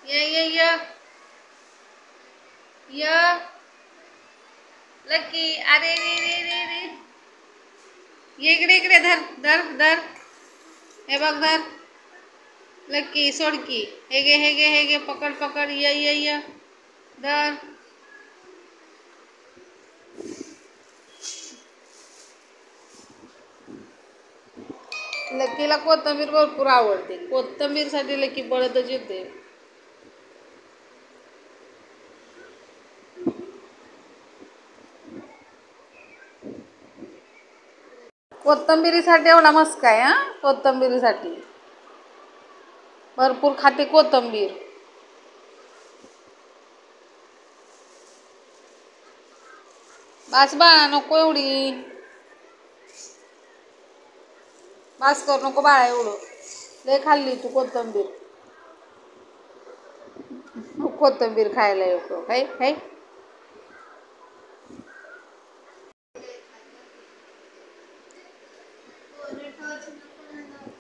ये य लकी. अरे रे रे रे रे. ये इकडे इकडे धर धर धर. हे बघ धर. लकी सोडकी. हे गे पकड पकड. य धर. लकीला कोथिंबीर भरपूर आवडते. कोथिंबीर साठी लकी पळतच येते. कोथिंबीरीसाठी एवढा मस्का आहे हा. कोथिंबीरीसाठी भरपूर खाते कोथिंबीर. बास बाळा नको एवढी. बास कर नको बाळा एवढं. लय खाल्ली तू कोथिंबीर. कोथिंबीर खायला येतो हाय हाय.